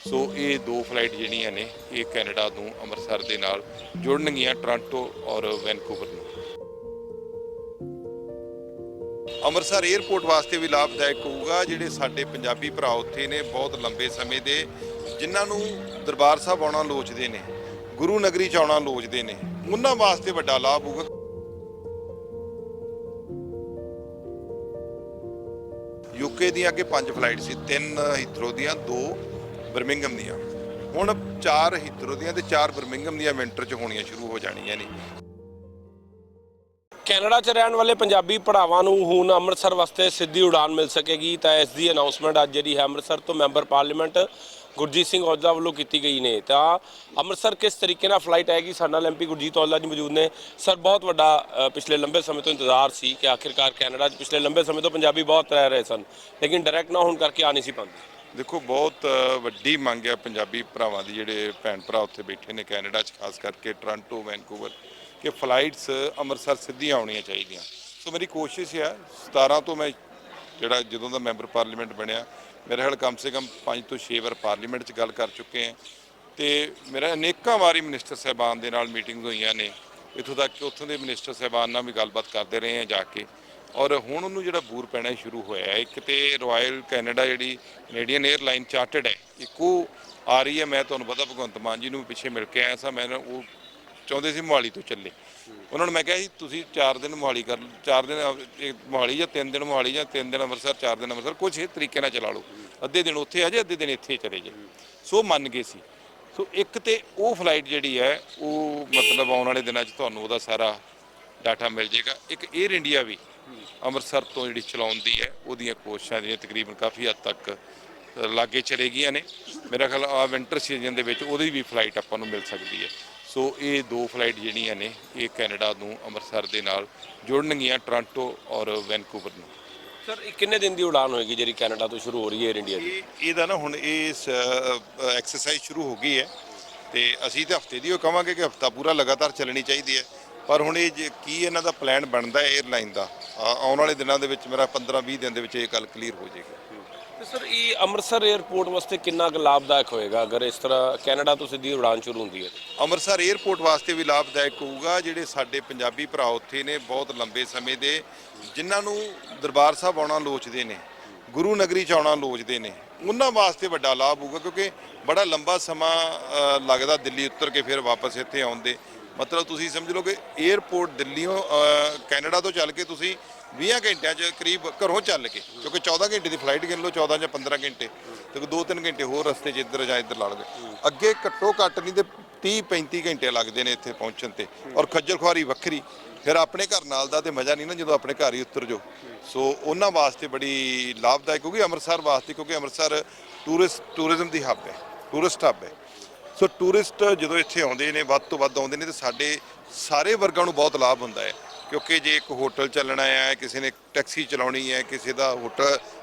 ਸੋ ਇਹ ਦੋ ਫਲਾਈਟ ਜਿਹੜੀਆਂ ਨੇ ਇਹ ਕੈਨੇਡਾ ਨੂੰ ਅੰਮ੍ਰਿਤਸਰ ਦੇ ਨਾਲ ਜੋੜਨਗੀਆਂ, ਟੋਰਾਂਟੋ ਔਰ ਵੈਨਕੂਵਰ ਨੂੰ। ਅੰਮ੍ਰਿਤਸਰ 에ਅਰਪੋਰਟ ਵਾਸਤੇ ਵੀ ਲਾਭਦਾਇਕ ਹੋਊਗਾ। ਜਿਹੜੇ ਸਾਡੇ ਪੰਜਾਬੀ ਭਰਾ ਉੱਥੇ ਨੇ ਬਹੁਤ ਲੰਬੇ ਸਮੇਂ ਦੇ, ਜਿਨ੍ਹਾਂ ਨੂੰ ਦਰਬਾਰ ਸਾਹਿਬ ਆਉਣਾ ਲੋਚਦੇ ਨੇ, ਗੁਰੂ ਨਗਰੀ 'ਚ ਆਉਣਾ ਲੋਚਦੇ ਨੇ, ਉਹਨਾਂ ਵਾਸਤੇ ਵੱਡਾ ਲਾਭ ਹੋਊਗਾ। ਯੂਕੇ ਦੀਆਂ ਅੱਗੇ 5 ਫਲਾਈਟ ਸੀ, 3 ਹੀਥਰੋ ਦੀਆਂ, 2 ਬਰਮਿੰਘਮ ਦੀਆਂ। ਹੁਣ 4 ਹੀਥਰੋ ਦੀਆਂ ਤੇ 4 ਬਰਮਿੰਘਮ ਦੀਆਂ ਵਿੰਟਰ 'ਚ ਹੋਣੀਆਂ ਸ਼ੁਰੂ ਹੋ ਜਾਣੀਆਂ ਨੇ। ਕੈਨੇਡਾ 'ਚ ਰਹਿਣ ਵਾਲੇ ਪੰਜਾਬੀ ਭਰਾਵਾਂ ਨੂੰ ਹੁਣ ਅੰਮ੍ਰਿਤਸਰ ਵਾਸਤੇ ਸਿੱਧੀ ਉਡਾਨ ਮਿਲ ਸਕੇਗੀ। ਤਾਂ ਇਸ ਦੀ ਅਨਾਉਂਸਮੈਂਟ ਅੱਜ ਜਿਹੜੀ ਹੈ ਅੰਮ੍ਰਿਤਸਰ ਤੋਂ ਮੈਂਬਰ ਪਾਰਲੀਮੈਂਟ ਗੁਰਜੀਤ ਸਿੰਘ ਔਜਲਾ ਵੱਲੋਂ ਕੀਤੀ ਗਈ ਨੇ। ਤਾਂ ਅੰਮ੍ਰਿਤਸਰ ਕਿਸ ਤਰੀਕੇ ਨਾਲ ਫਲਾਈਟ ਆਏਗੀ, ਸਾਡੇ ਨਾਲ ਐਮਪੀ ਗੁਰਜੀਤ ਔਜਲਾ ਜੀ ਮੌਜੂਦ ਨੇ। ਸਰ, ਬਹੁਤ ਵੱਡਾ ਪਿਛਲੇ ਲੰਬੇ ਸਮੇਂ ਤੋਂ ਇੰਤਜ਼ਾਰ ਸੀ ਕਿ ਆਖਿਰਕਾਰ ਕੈਨੇਡਾ 'ਚ ਪਿਛਲੇ ਲੰਬੇ ਸਮੇਂ ਤੋਂ ਪੰਜਾਬੀ ਬਹੁਤ ਰਹਿ ਰਹੇ ਸਨ, ਲੇਕਿਨ ਡਾਇਰੈਕਟ ਨਾ ਹੋਣ ਕਰਕੇ ਆ ਨਹੀਂ ਸੀ ਪਾਉਂਦੇ। ਦੇਖੋ, ਬਹੁਤ ਵੱਡੀ ਮੰਗ ਹੈ ਪੰਜਾਬੀ ਭਰਾਵਾਂ ਦੀ, ਜਿਹੜੇ ਭੈਣ ਭਰਾ ਉੱਥੇ ਬੈਠੇ ਨੇ ਕੈਨੇਡਾ 'ਚ, ਖਾਸ ਕਰਕੇ ਟੋਰਾਂਟੋ, ਵੈਨਕੂਵਰ, ਕਿ ਫਲਾਈਟਸ ਅੰਮ੍ਰਿਤਸਰ ਸਿੱਧੀਆਂ ਆਉਣੀਆਂ ਚਾਹੀਦੀਆਂ। ਸੋ ਮੇਰੀ ਕੋਸ਼ਿਸ਼ ਹੈ 17 ਤੋਂ ਮੈਂ ਜਿਹੜਾ ਜਦੋਂ ਦਾ ਮੈਂਬਰ ਪਾਰਲੀਮੈਂਟ ਬਣਿਆ, ਮੇਰੇ ਖਿਆਲ ਕਮ ਸੇ ਕਮ 5 ਤੋਂ 6 ਵਾਰ ਪਾਰਲੀਮੈਂਟ 'ਚ ਗੱਲ ਕਰ ਚੁੱਕੇ ਹਾਂ ਤੇ ਮੇਰਾ ਅਨੇਕਾਂ ਵਾਰੀ ਮਿਨਿਸਟਰ ਸਾਹਿਬਾਨ ਦੇ ਨਾਲ ਮੀਟਿੰਗ ਹੋਈਆਂ ਨੇ। ਇੱਥੋਂ ਤੱਕ ਕਿ ਉੱਥੋਂ ਦੇ ਮਿਨਿਸਟਰ ਸਾਹਿਬਾਨ ਨਾਲ ਵੀ ਗੱਲਬਾਤ ਕਰਦੇ ਰਹੇ ਹਾਂ ਜਾ ਕੇ। ਔਰ ਹੁਣ ਉਹਨੂੰ ਜਿਹੜਾ ਬੂਰ ਪੈਣਾ ਸ਼ੁਰੂ ਹੋਇਆ ਹੈ। ਇੱਕ ਤੇ ਰਾਇਲ ਕੈਨੇਡਾ ਜਿਹੜੀ ਕੈਨੇਡੀਅਨ 에ਅਰਲਾਈਨ ਚਾਰਟਰਡ ਹੈ, ਇੱਕੋ ਆ ਰਹੀ ਹੈ। ਮੈਂ ਤੁਹਾਨੂੰ ਪਤਾ ਭਗਵੰਤ ਮਾਨ ਜੀ ਨੂੰ ਪਿੱਛੇ ਮਿਲ ਕੇ ਆਇਆ ਸਾਂ। ਮੈਂ ਉਹ ਚਾਹੁੰਦੇ ਸੀ ਮੋਹਾਲੀ ਤੋਂ ਚੱਲੇ। ਉਹਨਾਂ ਨੂੰ ਮੈਂ ਕਿਹਾ ਸੀ ਤੁਸੀਂ 4 ਦਿਨ ਮੋਹਾਲੀ ਕਰ, 4 ਦਿਨ ਮੋਹਾਲੀ ਜਾਂ 3 ਦਿਨ ਮੋਹਾਲੀ ਜਾਂ 3 ਦਿਨ ਅੰਮ੍ਰਿਤਸਰ, 4 ਦਿਨ ਅੰਮ੍ਰਿਤਸਰ, ਕੁਛ ਇਹ ਤਰੀਕੇ ਨਾਲ ਚਲਾ ਲਓ। ਅੱਧੇ ਦਿਨ ਉੱਥੇ ਆ ਜਾਏ, ਅੱਧੇ ਦਿਨ ਇੱਥੇ ਚਲੇ ਜਾਏ। ਸੋ ਮੰਨ ਗਏ ਸੀ। ਸੋ ਇੱਕ ਤੇ ਉਹ ਫਲਾਈਟ ਜਿਹੜੀ ਹੈ ਉਹ ਮਤਲਬ ਆਉਣ ਵਾਲੇ ਦਿਨਾਂ 'ਚ ਤੁਹਾਨੂੰ ਉਹਦਾ ਸਾਰਾ ਡਾਟਾ ਮਿਲ ਜਾਏਗਾ। ਇੱਕ 에ਅਰ ਇੰਡੀਆ ਵੀ ਅੰਮ੍ਰਿਤਸਰ ਤੋਂ ਜਿਹੜੀ ਚਲਾਉਣ ਦੀ ਹੈ, ਉਹਦੀਆਂ ਕੋਸ਼ਿਸ਼ਾਂ ਜਿਹੜੀਆਂ ਤਕਰੀਬਨ ਕਾਫੀ ਹੱਦ ਤੱਕ ਲਾਗੇ ਚਲੇ ਗਈਆਂ ਨੇ। ਮੇਰਾ ਖਿਆਲ ਆ ਵਿੰਟਰ ਸੀਜ਼ਨ ਦੇ ਵਿੱਚ ਉਹਦੀ ਵੀ ਫਲਾਈਟ ਆਪਾਂ ਨੂੰ ਮਿਲ ਸਕਦੀ ਹੈ। ਸੋ ਇਹ ਦੋ ਫਲਾਈਟ ਜਿਹੜੀਆਂ ਨੇ ਇਹ ਕੈਨੇਡਾ ਨੂੰ ਅੰਮ੍ਰਿਤਸਰ ਦੇ ਨਾਲ ਜੋੜਨਗੀਆਂ, ਟੋਰਾਂਟੋ ਔਰ ਵੈਨਕੂਵਰ ਨੂੰ। ਸਰ, ਇਹ ਕਿੰਨੇ ਦਿਨ ਦੀ ਉਡਾਨ ਹੋਏਗੀ ਜਿਹੜੀ ਕੈਨੇਡਾ ਤੋਂ ਸ਼ੁਰੂ ਹੋ ਰਹੀ ਹੈ 에ਅਰ ਇੰਡੀਆ ਦੀ? ਇਹਦਾ ਨਾ ਹੁਣ ਇਸ ਐਕਸਰਸਾਈਜ਼ ਸ਼ੁਰੂ ਹੋ ਗਈ ਹੈ ਤੇ ਅਸੀਂ ਤਾਂ ਹਫਤੇ ਦੀ ਉਹ ਕਹਾਂਗੇ ਕਿ ਹਫਤਾ ਪੂਰਾ ਲਗਾਤਾਰ ਚੱਲਣੀ ਚਾਹੀਦੀ ਹੈ। ਪਰ ਹੁਣ ਇਹ ਜੇ ਕੀ ਇਹਨਾਂ ਦਾ ਪਲਾਨ ਬਣਦਾ ਹੈ 에ਅਰਲਾਈਨ ਦਾ, ਆਉਣ ਵਾਲੇ ਦਿਨਾਂ ਦੇ ਵਿੱਚ ਮੇਰਾ 15-20 ਦਿਨ ਦੇ ਵਿੱਚ ਇਹ ਗੱਲ ਕਲੀਅਰ ਹੋ ਜਾਏਗੀ। ਤੇ ਸਰ, ਇਹ ਅੰਮ੍ਰਿਤਸਰ 에ਅਰਪੋਰਟ ਵਾਸਤੇ ਕਿੰਨਾ ਕੁ ਲਾਭਦਾਇਕ ਹੋਏਗਾ ਅਗਰ ਇਸ ਤਰ੍ਹਾਂ ਕੈਨੇਡਾ ਤੋਂ ਸਿੱਧੀ ਉਡਾਨ ਸ਼ੁਰੂ ਹੁੰਦੀ ਹੈ? ਅੰਮ੍ਰਿਤਸਰ 에ਅਰਪੋਰਟ ਵਾਸਤੇ ਵੀ ਲਾਭਦਾਇਕ ਹੋਊਗਾ। ਜਿਹੜੇ ਸਾਡੇ ਪੰਜਾਬੀ ਭਰਾ ਉੱਥੇ ਨੇ ਬਹੁਤ ਲੰਬੇ ਸਮੇਂ ਦੇ, ਜਿਨ੍ਹਾਂ ਨੂੰ ਦਰਬਾਰ ਸਾਹਿਬ ਆਉਣਾ ਲੋਚਦੇ ਨੇ, ਗੁਰੂ ਨਗਰੀ 'ਚ ਆਉਣਾ ਲੋਚਦੇ ਨੇ, ਉਹਨਾਂ ਵਾਸਤੇ ਵੱਡਾ ਲਾਭ ਹੋਊਗਾ। ਕਿਉਂਕਿ ਬੜਾ ਲੰਬਾ ਸਮਾਂ ਲੱਗਦਾ ਦਿੱਲੀ ਉਤਰ ਕੇ ਫਿਰ ਵਾਪਸ ਇੱਥੇ ਆਉਣ ਦੇ। ਮਤਲਬ ਤੁਸੀਂ ਸਮਝ ਲਓ ਕਿ 에ਅਰਪੋਰਟ ਦਿੱਲੀੋਂ ਕੈਨੇਡਾ ਤੋਂ ਚੱਲ ਕੇ ਤੁਸੀਂ 20 ਘੰਟਿਆਂ 'ਚ ਕਰੀਬ ਘਰੋਂ ਚੱਲ ਕੇ, ਕਿਉਂਕਿ 14 ਘੰਟੇ ਦੀ ਫਲਾਈਟ ਗਿਣ ਲਓ, 14 ਜਾਂ 15 ਘੰਟੇ, ਤੇ 2-3 ਘੰਟੇ ਹੋਰ ਰਸਤੇ 'ਚ ਇੱਧਰ ਜਾਂ ਇੱਧਰ ਲਾ ਲਵੇ। ਅੱਗੇ ਘੱਟੋ ਘੱਟ ਨਹੀਂ ਤੇ 30-35 ਘੰਟੇ ਲੱਗਦੇ ਨੇ ਇੱਥੇ ਪਹੁੰਚਣ ਤੇ, ਔਰ ਖੱਜਲ ਖੁਆਰੀ ਵੱਖਰੀ। ਫਿਰ ਆਪਣੇ ਘਰ ਨਾਲ ਦਾ ਤੇ ਮਜ਼ਾ ਨਹੀਂ ਨਾ ਜਦੋਂ ਆਪਣੇ ਘਰ ਹੀ ਉਤਰ ਜਾਓ। ਸੋ ਉਹਨਾਂ ਵਾਸਤੇ ਬੜੀ ਲਾਭਦਾਇਕ ਹੋਊਗੀ ਅੰਮ੍ਰਿਤਸਰ ਵਾਸਤੇ, ਕਿਉਂਕਿ ਅੰਮ੍ਰਿਤਸਰ ਟੂਰਿਜ਼ਮ ਦੀ ਹੱਬ ਹੈ, ਟੂਰਿਸਟ ਹੱਬ ਹੈ। ਸੋ ਟੂਰਿਸਟ ਜਦੋਂ ਇੱਥੇ ਆਉਂਦੇ ਨੇ, ਵੱਧ ਤੋਂ ਵੱਧ ਆਉਂਦੇ ਨੇ, ਤੇ ਸਾਡੇ ਸਾਰੇ ਵਰਗਾਂ ਨੂੰ ਬਹੁਤ ਲਾਭ ਹੁੰਦਾ ਹੈ। ਕਿਉਂਕਿ ਜੇ ਇੱਕ ਹੋਟਲ ਚੱਲਣਾ ਹੈ, ਕਿਸੇ ਨੇ ਟੈਕਸੀ ਚਲਾਉਣੀ ਹੈ, ਕਿਸੇ ਦਾ ਹੋਟਲ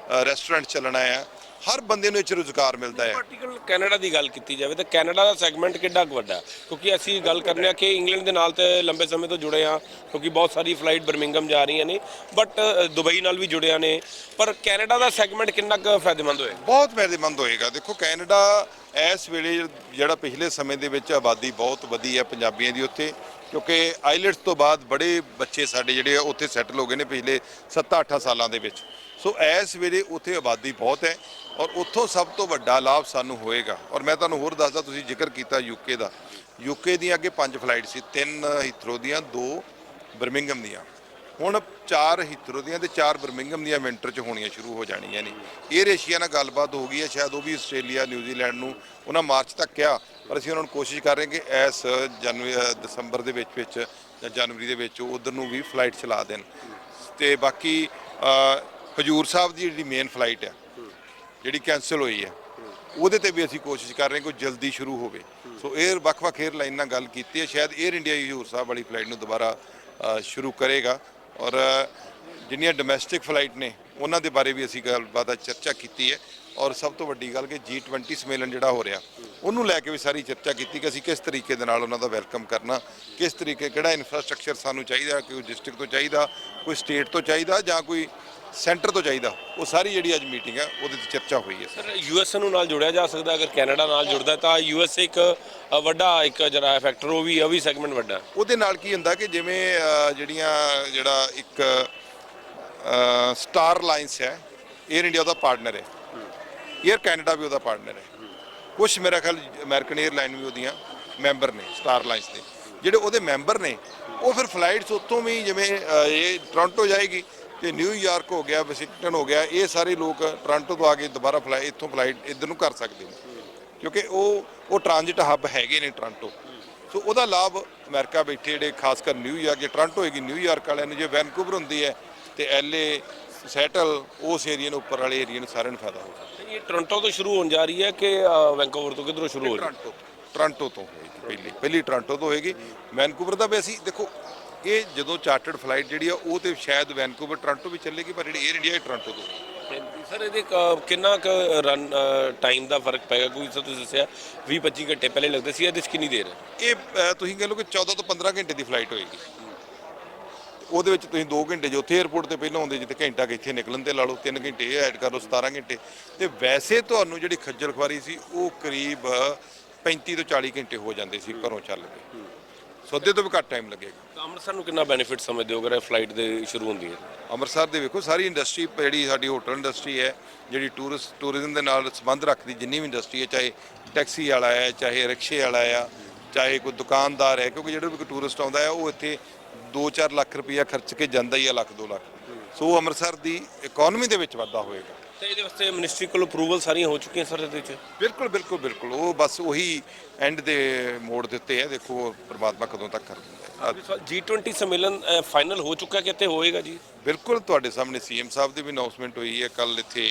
ਰੈਸਟੋਰੈਂਟ ਚੱਲਣਾ ਹੈ, ਹਰ ਬੰਦੇ ਨੂੰ ਇਹ 'ਚ ਰੁਜ਼ਗਾਰ ਮਿਲਦਾ ਹੈ। ਪਾਰਟੀਕਲ ਕੈਨੇਡਾ ਦੀ ਗੱਲ ਕੀਤੀ ਜਾਵੇ ਤਾਂ ਕੈਨੇਡਾ ਦਾ ਸੈਗਮੈਂਟ ਕਿੰਨਾ ਕੁ ਵੱਡਾ? ਕਿਉਂਕਿ ਅਸੀਂ ਗੱਲ ਕਰਨੇ ਆ ਕਿ ਇੰਗਲੈਂਡ ਦੇ ਨਾਲ ਤੇ ਲੰਬੇ ਸਮੇਂ ਤੋਂ ਜੁੜੇ ਆ, ਕਿਉਂਕਿ ਬਹੁਤ ਸਾਰੀ ਫਲਾਈਟ ਬਰਮਿੰਘਮ ਜਾ ਰਹੀਆਂ ਨੇ, ਬਟ ਦੁਬਈ ਨਾਲ ਵੀ ਜੁੜਿਆ ਨੇ। ਪਰ ਕੈਨੇਡਾ ਦਾ ਸੈਗਮੈਂਟ ਕਿੰਨਾ ਕੁ ਫਾਇਦੇਮੰਦ ਹੋਏਗਾ? ਬਹੁਤ ਫਾਇਦੇਮੰਦ ਹੋਏਗਾ। ਦੇਖੋ, ਕੈਨੇਡਾ ਇਸ ਵੇਲੇ ਜਿਹੜਾ ਪਿਛਲੇ ਸਮੇਂ ਦੇ ਵਿੱਚ ਆਬਾਦੀ ਬਹੁਤ ਵਧੀ ਹੈ ਪੰਜਾਬੀਆਂ ਦੀ ਉੱਥੇ, ਕਿਉਂਕਿ ਆਈਲੈਟਸ ਤੋਂ ਬਾਅਦ ਬੜੇ ਬੱਚੇ ਸਾਡੇ ਜਿਹੜੇ ਉੱਥੇ ਸੈਟਲ ਹੋ ਗਏ ਨੇ ਪਿਛਲੇ 7-8 ਸਾਲਾਂ ਦੇ ਵਿੱਚ। ਸੋ ਇਸ ਵੇਲੇ ਉੱਥੇ ਆਬਾਦੀ ਬਹੁਤ ਹੈ ਔਰ ਉੱਥੋਂ ਸਭ ਤੋਂ ਵੱਡਾ ਲਾਭ ਸਾਨੂੰ ਹੋਏਗਾ। ਔਰ ਮੈਂ ਤੁਹਾਨੂੰ ਹੋਰ ਦੱਸਦਾ, ਤੁਸੀਂ ਜ਼ਿਕਰ ਕੀਤਾ ਯੂਕੇ ਦਾ, ਯੂਕੇ ਦੀਆਂ ਅੱਗੇ 5 ਫਲਾਈਟ ਸੀ, 3 ਹੀਥਰੋ ਦੀਆਂ, 2 ਬਰਮਿੰਘਮ ਦੀਆਂ। ਹੁਣ 4 ਹੀਥਰੋ ਦੀਆਂ ਤੇ 4 ਬਰਮਿੰਘਮ ਦੀਆਂ ਵਿੰਟਰ 'ਚ ਹੋਣੀਆਂ ਸ਼ੁਰੂ ਹੋ ਜਾਣੀਆਂ ਨੇ। 에ਅਰ ਏਸ਼ੀਆ ਨਾਲ ਗੱਲਬਾਤ ਹੋ ਗਈ ਹੈ, ਸ਼ਾਇਦ ਉਹ ਵੀ ਆਸਟ੍ਰੇਲੀਆ, ਨਿਊਜ਼ੀਲੈਂਡ ਨੂੰ ਉਹਨਾਂ ਮਾਰਚ ਤੱਕ ਕਿਹਾ, ਪਰ ਅਸੀਂ ਉਹਨਾਂ ਨੂੰ ਕੋਸ਼ਿਸ਼ ਕਰ ਰਹੇ ਕਿ ਇਸ ਦਸੰਬਰ ਦੇ ਵਿੱਚ ਜਾਂ ਜਨਵਰੀ ਦੇ ਵਿੱਚ ਉਧਰ ਨੂੰ ਵੀ ਫਲਾਈਟ ਚਲਾ ਦੇਣ। ਤੇ ਬਾਕੀ ਹਜੂਰ ਸਾਹਿਬ ਦੀ ਜਿਹੜੀ ਮੇਨ ਫਲਾਈਟ ਹੈ ਜਿਹੜੀ ਕੈਂਸਲ ਹੋਈ ਹੈ, ਉਹਦੇ ਤੇ ਵੀ ਅਸੀਂ ਕੋਸ਼ਿਸ਼ ਕਰ ਰਹੇ ਕਿ ਜਲਦੀ ਸ਼ੁਰੂ ਹੋਵੇ। ਸੋ ਵੱਖ-ਵੱਖ 에ਅਰਲਾਈਨ ਨਾਲ ਗੱਲ ਕੀਤੀ ਹੈ, ਸ਼ਾਇਦ 에ਅਰ ਇੰਡੀਆ ਹਜੂਰ ਸਾਹਿਬ ਵਾਲੀ ਫਲਾਈਟ ਨੂੰ ਦੁਬਾਰਾ ਸ਼ੁਰੂ ਕਰੇਗਾ। ਔਰ ਜਿੰਨੀਆਂ ਡੋਮੈਸਟਿਕ ਫਲਾਈਟ ਨੇ ਉਹਨਾਂ ਦੇ ਬਾਰੇ ਵੀ ਅਸੀਂ ਗੱਲਬਾਤ ਚਰਚਾ ਕੀਤੀ ਹੈ। ਔਰ ਸਭ ਤੋਂ ਵੱਡੀ ਗੱਲ ਕਿ G20 ਸੰਮੇਲਨ ਜਿਹੜਾ ਹੋ ਰਿਹਾ, ਉਹਨੂੰ ਲੈ ਕੇ ਵੀ ਸਾਰੀ ਚਰਚਾ ਕੀਤੀ ਕਿ ਅਸੀਂ ਕਿਸ ਤਰੀਕੇ ਦੇ ਨਾਲ ਉਹਨਾਂ ਦਾ ਵੈਲਕਮ ਕਰਨਾ, ਕਿਸ ਤਰੀਕੇ, ਕਿਹੜਾ ਇਨਫਰਾਸਟ੍ਰਕਚਰ ਸਾਨੂੰ ਚਾਹੀਦਾ, ਕੋਈ ਡਿਸਟ੍ਰਿਕਟ ਤੋਂ ਚਾਹੀਦਾ, ਕੋਈ ਸਟੇਟ ਤੋਂ ਚਾਹੀਦਾ, ਜਾਂ ਕੋਈ ਸੈਂਟਰ ਤੋਂ ਚਾਹੀਦਾ, ਉਹ ਸਾਰੀ ਜਿਹੜੀ ਅੱਜ ਮੀਟਿੰਗ ਹੈ ਉਹਦੇ 'ਤੇ ਚਰਚਾ ਹੋਈ ਹੈ। ਸਰ ਯੂਐਸ ਨੂੰ ਨਾਲ ਜੁੜਿਆ ਜਾ ਸਕਦਾ, ਅਗਰ ਕੈਨੇਡਾ ਨਾਲ ਜੁੜਦਾ ਤਾਂ ਯੂਐਸ ਇੱਕ ਵੱਡਾ ਇੱਕ ਜਿਹੜਾ ਫੈਕਟਰ ਉਹ ਵੀ ਸੈਗਮੈਂਟ ਵੱਡਾ। ਉਹਦੇ ਨਾਲ ਕੀ ਹੁੰਦਾ ਕਿ ਜਿਵੇਂ ਜਿਹੜਾ ਇੱਕ ਸਟਾਰ ਅਲਾਈਅੰਸ ਹੈ, 에ਅਰ ਇੰਡੀਆ ਉਹਦਾ ਪਾਰਟਨਰ ਹੈ, 에ਅਰ ਕੈਨੇਡਾ ਵੀ ਉਹਦਾ ਪਾਰਟਨਰ ਹੈ, ਕੁਛ ਮੇਰਾ ਖਿਆਲ ਅਮਰੀਕਨ 에ਅਰਲਾਈਨ ਵੀ ਉਹਦੀਆਂ ਮੈਂਬਰ ਨੇ ਸਟਾਰ ਅਲਾਈਅੰਸ ਦੇ। ਜਿਹੜੇ ਉਹਦੇ ਮੈਂਬਰ ਨੇ ਉਹ ਫਿਰ ਫਲਾਈਟਸ ਉੱਥੋਂ ਵੀ ਜਿਵੇਂ ਇਹ ਟੋਰਾਂਟੋ ਜਾਏਗੀ ਤੇ ਨਿਊਯਾਰਕ ਹੋ ਗਿਆ, ਵਾਸ਼ਿੰਗਟਨ ਹੋ ਗਿਆ, ਇਹ ਸਾਰੇ ਲੋਕ ਟੋਰਾਂਟੋ ਤੋਂ ਆ ਕੇ ਦੁਬਾਰਾ ਇੱਥੋਂ ਫਲਾਈਟ ਇੱਧਰ ਨੂੰ ਕਰ ਸਕਦੇ ਨੇ, ਕਿਉਂਕਿ ਉਹ ਟ੍ਰਾਂਜ਼ਿਟ ਹੱਬ ਹੈਗੇ ਨੇ ਟੋਰਾਂਟੋ। ਸੋ ਉਹਦਾ ਲਾਭ ਅਮਰੀਕਾ ਬੈਠੇ ਜਿਹੜੇ ਖਾਸ ਕਰ ਨਿਊਯਾਰਕ, ਜੇ ਟੋਰਾਂਟੋ ਹੋਏਗੀ ਨਿਊਯਾਰਕ ਵਾਲਿਆਂ ਨੂੰ, ਜੇ ਵੈਨਕੂਵਰ ਹੁੰਦੀ ਹੈ ਤੇ ਐਲਏ ਸੈਟਲ, ਉਸ ਏਰੀਆ ਨੂੰ ਉੱਪਰ ਵਾਲੇ ਏਰੀਆ ਨੂੰ ਸਾਰਿਆਂ ਨੂੰ ਫਾਇਦਾ ਹੋਊਗਾ। ਇਹ ਟੋਰਾਂਟੋ ਤੋਂ ਸ਼ੁਰੂ ਹੋਣ ਜਾ ਰਹੀ ਹੈ ਕਿ ਵੈਂਕੂਵਰ ਤੋਂ, ਕਿੱਧਰੋਂ ਸ਼ੁਰੂ ਹੋ ਰਹੀ ਹੈ? ਟੋਰਾਂਟੋ ਤੋਂ ਹੋਏਗੀ, ਪਹਿਲੀ ਟੋਰਾਂਟੋ ਤੋਂ ਹੋਏਗੀ। ਵੈਨਕੂਵਰ ਦਾ ਵੀ ਅਸੀਂ ਦੇਖੋ, ਇਹ ਜਦੋਂ ਚਾਰਟਰਡ ਫਲਾਈਟ ਜਿਹੜੀ ਆ ਉਹ ਤੇ ਸ਼ਾਇਦ ਵੈਨਕੂਵਰ ਟੋਰਾਂਟੋ ਵੀ ਚੱਲੇਗੀ, ਪਰ ਜਿਹੜੀ 에ਅਰ ਇੰਡੀਆ ਟੋਰਾਂਟੋ ਤੋਂ ਹੋਏਗੀ। ਸਰ ਇਹਦੇ ਕਿੰਨਾ ਕੁ ਰਨ ਟਾਈਮ ਦਾ ਫਰਕ ਪੈਗਾ? ਕੋਈ ਸਰ ਤੁਸੀਂ ਦੱਸਿਆ 20-25 ਘੰਟੇ ਪਹਿਲੇ ਲੱਗਦੇ ਸੀ, ਇਹਦੇ 'ਚ ਕਿੰਨੀ ਦੇਰ ਹੈ? ਇਹ ਤੁਸੀਂ ਕਹ ਲਓ ਕਿ 14 ਤੋਂ 15 ਘੰਟੇ ਦੀ ਫਲਾਈਟ ਹੋਏਗੀ। ਉਹਦੇ ਵਿੱਚ ਤੁਸੀਂ 2 ਘੰਟੇ ਜੋ ਉੱਥੇ 에ਅਰਪੋਰਟ ਤੇ ਪਹਿਲਾਂ ਹੁੰਦੇ, ਜਿੱਥੇ ਘੰਟਾ ਇੱਥੇ ਨਿਕਲਣ ਤੇ ਲਾ ਲਓ, 3 ਘੰਟੇ ਇਹ ਐਡ ਕਰ ਲਓ, 17 ਘੰਟੇ। ਤੇ ਵੈਸੇ ਤੁਹਾਨੂੰ ਜਿਹੜੀ ਖੱਜਲ ਖੁਆਰੀ ਸੀ ਉਹ ਕਰੀਬ 35 ਤੋਂ 40 ਘੰਟੇ ਹੋ ਜਾਂਦੇ ਸੀ ਘਰੋਂ ਚੱਲ ਕੇ, ਸੌਦੇ ਤੋਂ ਵੀ ਘੱਟ ਟਾਈਮ ਲੱਗੇਗਾ। ਤਾਂ ਅੰਮ੍ਰਿਤਸਰ ਨੂੰ ਕਿੰਨਾ ਬੈਨੀਫਿਟ ਸਮਝਦੇ ਹੋ ਅਗਰ ਇਹ ਫਲਾਈਟ ਦੇ ਸ਼ੁਰੂ ਹੁੰਦੀ ਹੈ? ਅੰਮ੍ਰਿਤਸਰ ਦੇ ਵੇਖੋ ਸਾਰੀ ਇੰਡਸਟਰੀ, ਜਿਹੜੀ ਸਾਡੀ ਹੋਟਲ ਇੰਡਸਟਰੀ ਹੈ, ਜਿਹੜੀ ਟੂਰਿਜ਼ਮ ਦੇ ਨਾਲ ਸੰਬੰਧ ਰੱਖਦੀ ਜਿੰਨੀ ਵੀ ਇੰਡਸਟਰੀ ਹੈ, ਚਾਹੇ ਟੈਕਸੀ ਵਾਲਾ ਹੈ, ਚਾਹੇ ਰਿਕਸ਼ੇ ਵਾਲਾ ਆ, ਚਾਹੇ ਕੋਈ ਦੁਕਾਨਦਾਰ ਹੈ, ਕਿਉਂਕਿ ਜਿਹੜਾ ਵੀ ਕੋਈ ਟੂਰਿਸਟ ਆਉਂਦਾ ਹੈ ਉਹ ਇੱਥੇ 2-4 ਲੱਖ ਰੁਪਈਆ ਖਰਚ ਕੇ ਜਾਂਦਾ ਹੀ ਆ, 1-2 ਲੱਖ। ਸੋ ਅੰਮ੍ਰਿਤਸਰ ਦੀ ਇਕਨੋਮੀ ਦੇ ਵਿੱਚ ਵਾਧਾ ਹੋਏਗਾ। ਤੇ ਇਹਦੇ ਵਾਸਤੇ ਮਿਨਿਸਟਰੀ ਕੋਲ ਅਪਰੂਵਲ ਸਾਰੀਆਂ ਹੋ ਚੁੱਕੀਆਂ ਸਰ ਇਹਦੇ ਵਿੱਚ? ਬਿਲਕੁਲ ਉਹ ਬਸ ਉਹੀ ਐਂਡ ਦੇ ਮੋੜ ਦੇ ਉੱਤੇ ਹੈ, ਦੇਖੋ ਪ੍ਰਮਾਤਮਾ ਕਦੋਂ ਤੱਕ ਕਰ ਦਿੰਦਾ ਹੈ। G20 ਸੰਮੇਲਨ ਫਾਈਨਲ ਹੋ ਚੁੱਕਾ ਕਿ ਇੱਥੇ ਹੋਏਗਾ ਜੀ? ਬਿਲਕੁਲ ਤੁਹਾਡੇ ਸਾਹਮਣੇ ਸੀਐਮ ਸਾਹਿਬ ਦੀ ਵੀ ਅਨਾਉਂਸਮੈਂਟ ਹੋਈ ਹੈ। ਕੱਲ ਇੱਥੇ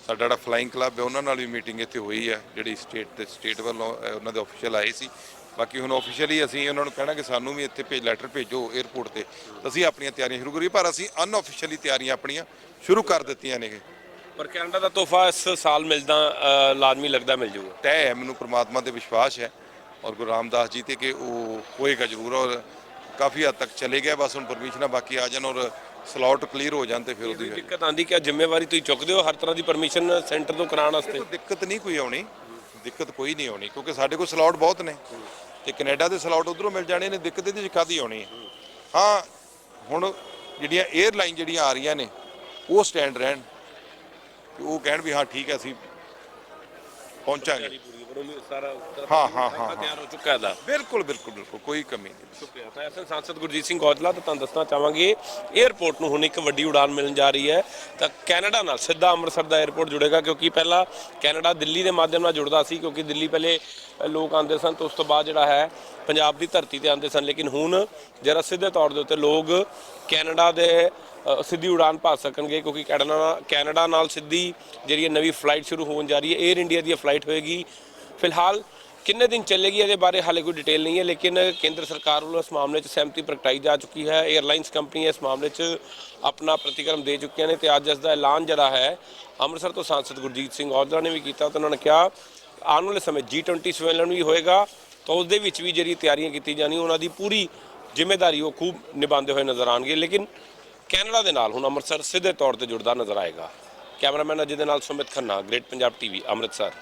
ਸਾਡਾ ਜਿਹੜਾ ਫਲਾਈਂਗ ਕਲੱਬ ਹੈ ਉਹਨਾਂ ਨਾਲ ਵੀ ਮੀਟਿੰਗ ਇੱਥੇ ਹੋਈ ਹੈ, ਜਿਹੜੀ ਸਟੇਟ ਵੱਲੋਂ ਉਹਨਾਂ ਦੇ ਆਫੀਸ਼ੀਅਲ ਆਏ ਸੀ। ਬਾਕੀ ਹੁਣ ਆਫੀਸ਼ੀਅਲੀ ਅਸੀਂ ਉਹਨਾਂ ਨੂੰ ਕਹਿਣਾ ਕਿ ਸਾਨੂੰ ਵੀ ਇੱਥੇ ਲੈਟਰ ਭੇਜੋ 에ਅਰਪੋਰਟ ਤੇ, ਅਸੀਂ ਆਪਣੀਆਂ ਤਿਆਰੀਆਂ ਸ਼ੁਰੂ ਕਰੀਏ। ਪਰ ਅਸੀਂ ਅਨਆਫੀਸ਼ੀਅਲੀ ਤਿਆਰੀਆਂ ਆਪਣੀਆਂ ਸ਼ੁਰੂ ਕਰ ਦਿੱਤੀਆਂ ਨੇ। ਪਰ ਕੈਨੇਡਾ ਦਾ ਤੋਹਫਾ ਇਸ ਸਾਲ ਮਿਲਦਾ ਲਾਜ਼ਮੀ ਲੱਗਦਾ ਮਿਲ ਜਾਊਗਾ? ਤੈਅ ਹੈ, ਮੈਨੂੰ ਪ੍ਰਮਾਤਮਾ ਤੇ ਵਿਸ਼ਵਾਸ ਹੈ ਔਰ ਗੁਰੂ ਰਾਮਦਾਸ ਜੀ ਤੇ ਕਿ ਉਹ ਹੋਏਗਾ ਜ਼ਰੂਰ। ਔਰ ਕਾਫੀ ਹੱਦ ਤੱਕ ਚਲੇ ਗਿਆ, ਬਸ ਹੁਣ ਪਰਮਿਸ਼ਨਾਂ ਬਾਕੀ ਆ ਜਾਣ ਔਰ ਸਲੋਟ ਕਲੀਅਰ ਹੋ ਜਾਣ ਤੇ ਫਿਰ ਉਹਦੀ ਦਿੱਕਤ ਆਂਦੀ ਕਿ ਜ਼ਿੰਮੇਵਾਰੀ ਤੁਸੀਂ ਚੁੱਕਦੇ ਹੋ ਹਰ ਤਰ੍ਹਾਂ ਦੀ ਪਰਮਿਸ਼ਨ ਸੈਂਟਰ ਤੋਂ ਕਰਾਉਣ ਵਾਸਤੇ? ਦਿੱਕਤ ਨਹੀਂ ਕੋਈ ਆਉਣੀ, ਕਿਉਂਕਿ ਸਾਡੇ ਕੋਲ ਸਲੋਟ ਬਹੁਤ ਨੇ ਤੇ ਕੈਨੇਡਾ ਦੇ ਸਲੋਟ ਉਧਰੋਂ ਮਿਲ ਜਾਣੇ ਨੇ। ਦਿੱਕਤ ਇਹਦੇ 'ਚ ਕਾਹਦੀ ਆਉਣੀ ਹੈ? ਹਾਂ, ਹੁਣ ਜਿਹੜੀਆਂ 에ਅਰਲਾਈਨ ਜਿਹੜੀਆਂ ਆ ਰਹੀਆਂ ਨੇ ਉਹ ਸਟੈਂਡ ਰਹਿਣ, ਉਹ ਕਹਿਣ ਵੀ ਹਾਂ ਠੀਕ ਹੈ ਅਸੀਂ ਪਹੁੰਚਾਂਗੇ। ਹਾਂ ਤਿਆਰ ਹੋ ਚੁੱਕਾ ਇਹਦਾ? ਬਿਲਕੁਲ ਕੋਈ ਕਮੀ ਨਹੀਂ। ਸ਼ੁਕਰੀਆ। ਤਾਂ ਐਸਐਨ ਸਾਂਸਦ ਗੁਰਜੀਤ ਸਿੰਘ ਔਜਲਾ, ਤੇ ਤੁਹਾਨੂੰ ਦੱਸਣਾ ਚਾਹਾਂਗੇ 에ਅਰਪੋਰਟ ਨੂੰ ਹੁਣ ਇੱਕ ਵੱਡੀ ਉਡਾਨ ਮਿਲਣ ਜਾ ਰਹੀ ਹੈ। ਤਾਂ ਕੈਨੇਡਾ ਨਾਲ ਸਿੱਧਾ ਅੰਮ੍ਰਿਤਸਰ ਦਾ 에ਅਰਪੋਰਟ ਜੁੜੇਗਾ, ਕਿਉਂਕਿ ਪਹਿਲਾਂ ਕੈਨੇਡਾ ਦਿੱਲੀ ਦੇ ਮਾਧਿਅਮ ਨਾਲ ਜੁੜਦਾ ਸੀ, ਕਿਉਂਕਿ ਦਿੱਲੀ ਪਹਿਲੇ ਲੋਕ ਆਉਂਦੇ ਸਨ ਤੇ ਉਸ ਤੋਂ ਬਾਅਦ ਜਿਹੜਾ ਹੈ ਪੰਜਾਬ ਦੀ ਧਰਤੀ ਤੇ ਆਉਂਦੇ ਸਨ। ਲੇਕਿਨ ਹੁਣ ਜਿਹੜਾ ਸਿੱਧੇ ਤੌਰ ਦੇ ਉੱਤੇ ਲੋਕ ਕੈਨੇਡਾ ਦੇ ਸਿੱਧੀ ਉਡਾਨ ਭਰ ਸਕਣਗੇ, ਕਿਉਂਕਿ ਕੈਨੇਡਾ ਨਾਲ ਸਿੱਧੀ ਜਿਹੜੀ ਨਵੀਂ ਫਲਾਈਟ ਸ਼ੁਰੂ ਹੋਣ ਜਾ ਰਹੀ ਹੈ। 에ਅਰ ਇੰਡੀਆ ਦੀ ਫਲਾਈਟ ਹੋਏਗੀ। ਫਿਲਹਾਲ ਕਿੰਨੇ ਦਿਨ ਚੱਲੇਗੀ ਇਹਦੇ ਬਾਰੇ ਹਾਲੇ ਕੋਈ ਡਿਟੇਲ ਨਹੀਂ ਹੈ, ਲੇਕਿਨ ਕੇਂਦਰ ਸਰਕਾਰ ਵੱਲੋਂ ਇਸ ਮਾਮਲੇ 'ਚ ਸਹਿਮਤੀ ਪ੍ਰਗਟਾਈ ਜਾ ਚੁੱਕੀ ਹੈ। 에ਅਰਲਾਈਨਸ ਕੰਪਨੀਆਂ ਇਸ ਮਾਮਲੇ 'ਚ ਆਪਣਾ ਪ੍ਰਤੀਕਰਮ ਦੇ ਚੁੱਕੀਆਂ ਨੇ ਤੇ ਅੱਜ ਇਸ ਦਾ ਐਲਾਨ ਜਿਹੜਾ ਹੈ ਅੰਮ੍ਰਿਤਸਰ ਤੋਂ ਸਾਂਸਦ ਗੁਰਜੀਤ ਸਿੰਘ ਔਜਲਾ ਨੇ ਵੀ ਕੀਤਾ। ਤਾਂ ਉਹਨਾਂ ਨੇ ਕਿਹਾ ਆਉਣ ਵਾਲੇ ਸਮੇਂ G20 ਸੰਮੇਲਨ ਵੀ ਹੋਏਗਾ ਤਾਂ ਉਸ ਦੇ ਵਿੱਚ ਵੀ ਜਿਹੜੀ ਤਿਆਰੀਆਂ ਕੀਤੀ ਜਾਣੀ ਉਹਨਾਂ ਦੀ ਪੂਰੀ ਜ਼ਿੰਮੇਵਾਰੀ ਉਹ ਖੂਬ ਨਿਭਾਉਂਦੇ ਹੋਏ ਨਜ਼ਰ ਆਉਣਗੇ। ਲੇਕਿਨ ਕੈਨੇਡਾ ਦੇ ਨਾਲ ਹੁਣ ਅੰਮ੍ਰਿਤਸਰ ਸਿੱਧੇ ਤੌਰ ਤੇ ਜੁੜਦਾ ਨਜ਼ਰ ਆਏਗਾ। ਕੈਮਰਾਮੈਨ ਅਜੇ ਦੇ ਨਾਲ ਸੁਮਿਤ ਖੰਨਾ, ਗ੍ਰੇਟ ਪੰਜਾਬ TV, ਅੰਮ੍ਰਿਤਸਰ।